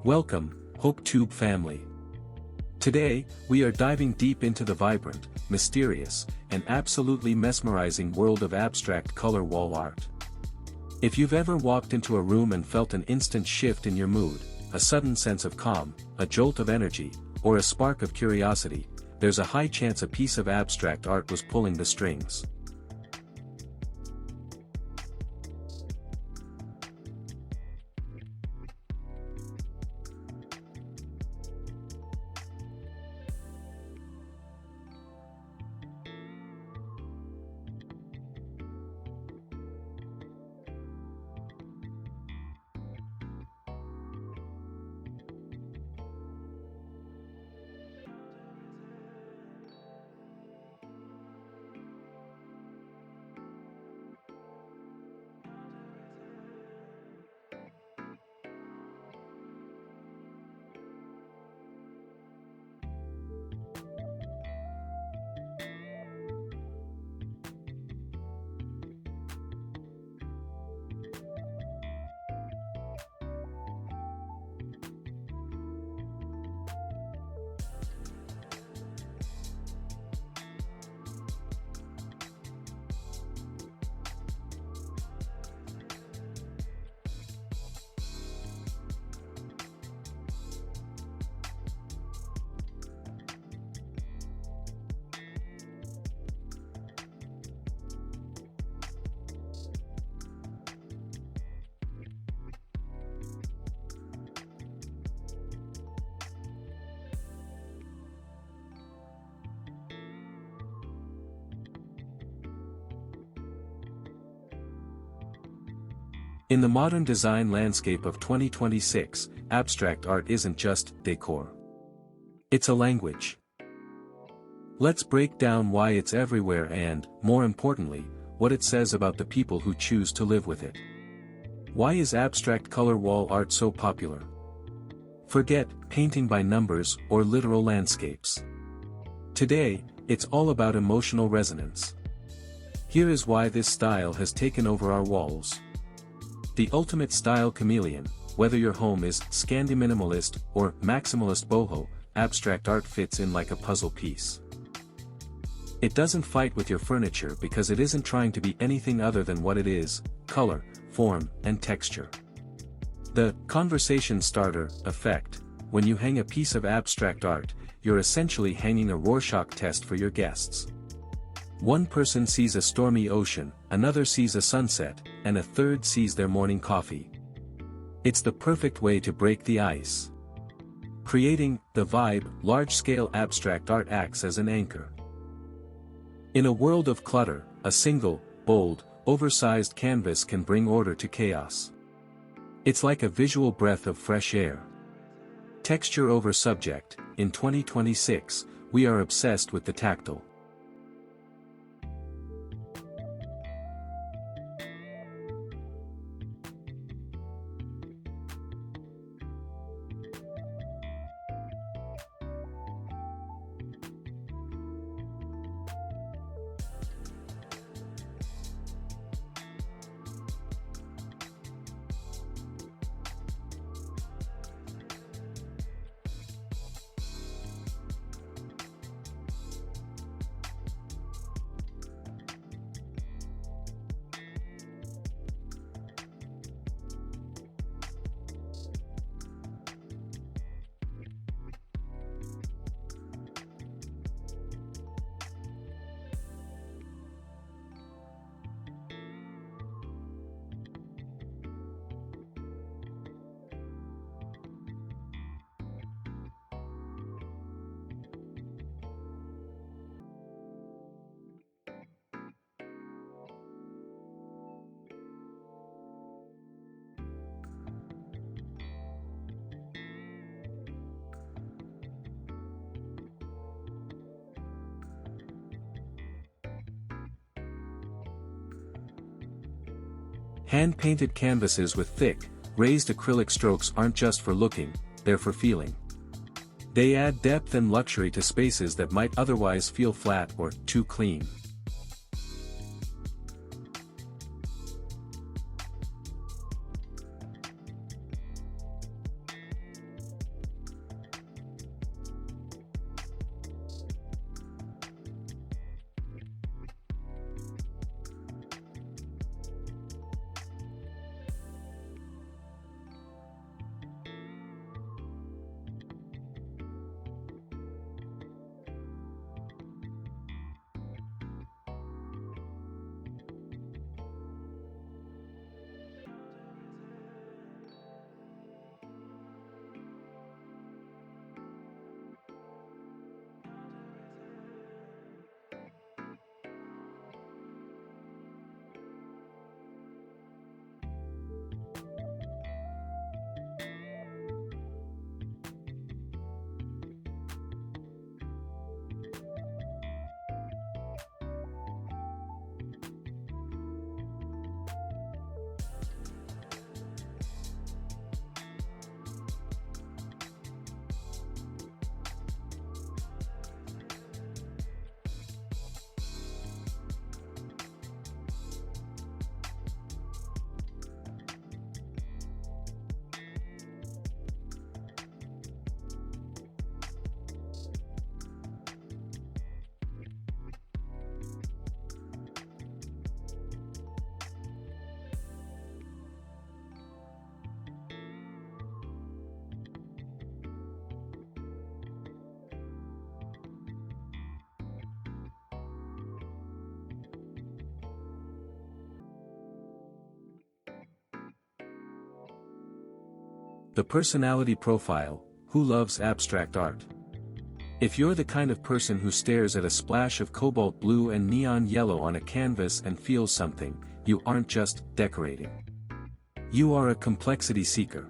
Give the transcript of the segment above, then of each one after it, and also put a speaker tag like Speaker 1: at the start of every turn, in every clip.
Speaker 1: Welcome, HopeTube family. Today, we are diving deep into the vibrant, mysterious, and absolutely mesmerizing world of abstract color wall art. If you've ever walked into a room and felt an instant shift in your mood, a sudden sense of calm, a jolt of energy, or a spark of curiosity, there's a high chance a piece of abstract art was pulling the strings. In the modern design landscape of 2026, abstract art isn't just decor. It's a language. Let's break down why it's everywhere and, more importantly, what it says about the people who choose to live with it. Why is abstract color wall art so popular? Forget painting by numbers or literal landscapes. Today, it's all about emotional resonance. Here is why this style has taken over our walls. The ultimate style chameleon, whether your home is Scandi minimalist or maximalist boho, abstract art fits in like a puzzle piece. It doesn't fight with your furniture because it isn't trying to be anything other than what it is: color, form, and texture. The conversation starter effect. When you hang a piece of abstract art, you're essentially hanging a Rorschach test for your guests. One person sees a stormy ocean, another sees a sunset, and a third sees their morning coffee. It's the perfect way to break the ice. Creating the vibe, large-scale abstract art acts as an anchor. In a world of clutter, a single, bold, oversized canvas can bring order to chaos. It's like a visual breath of fresh air. Texture over subject. In 2026, we are obsessed with the tactile. Hand-painted canvases with thick, raised acrylic strokes aren't just for looking, they're for feeling. They add depth and luxury to spaces that might otherwise feel flat or too clean. The personality profile: who loves abstract art? If you're the kind of person who stares at a splash of cobalt blue and neon yellow on a canvas and feels something, you aren't just decorating. You are a complexity seeker.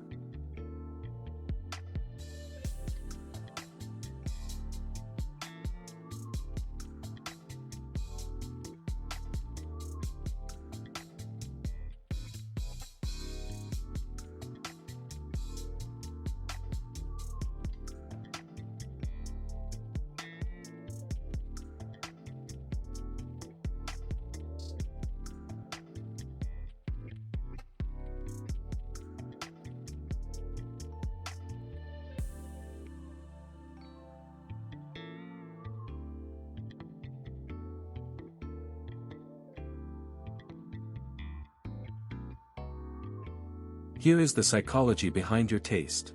Speaker 1: Here is the psychology behind your taste.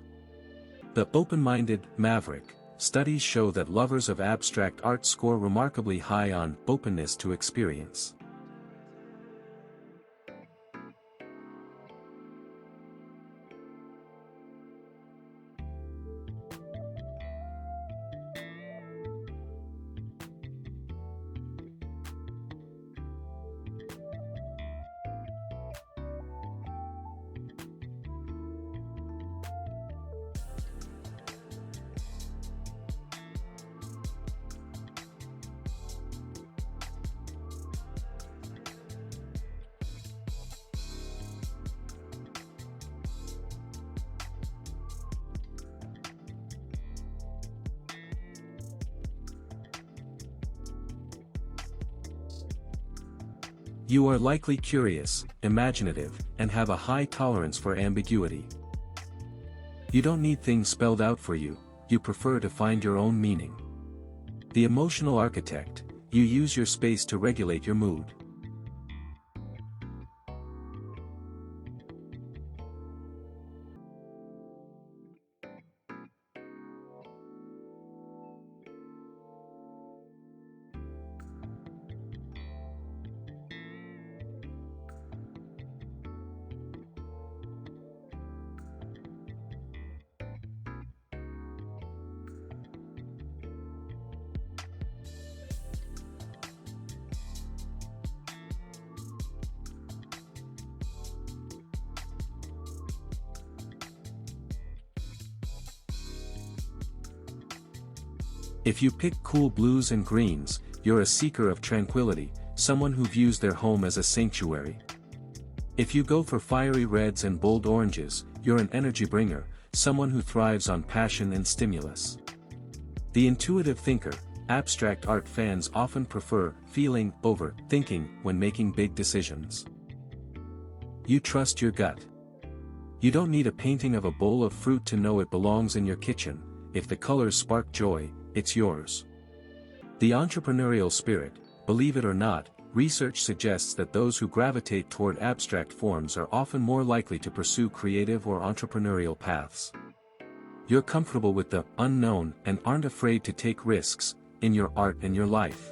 Speaker 1: The open-minded maverick. Studies show that lovers of abstract art score remarkably high on openness to experience. You are likely curious, imaginative, and have a high tolerance for ambiguity. You don't need things spelled out for you, you prefer to find your own meaning. The emotional architect, you use your space to regulate your mood. If you pick cool blues and greens, you're a seeker of tranquility, someone who views their home as a sanctuary. If you go for fiery reds and bold oranges, you're an energy bringer, someone who thrives on passion and stimulus. The intuitive thinker, abstract art fans often prefer feeling over thinking when making big decisions. You trust your gut. You don't need a painting of a bowl of fruit to know it belongs in your kitchen. If the colors spark joy, it's yours. The entrepreneurial spirit. Believe it or not, research suggests that those who gravitate toward abstract forms are often more likely to pursue creative or entrepreneurial paths. You're comfortable with the unknown and aren't afraid to take risks in your art and your life.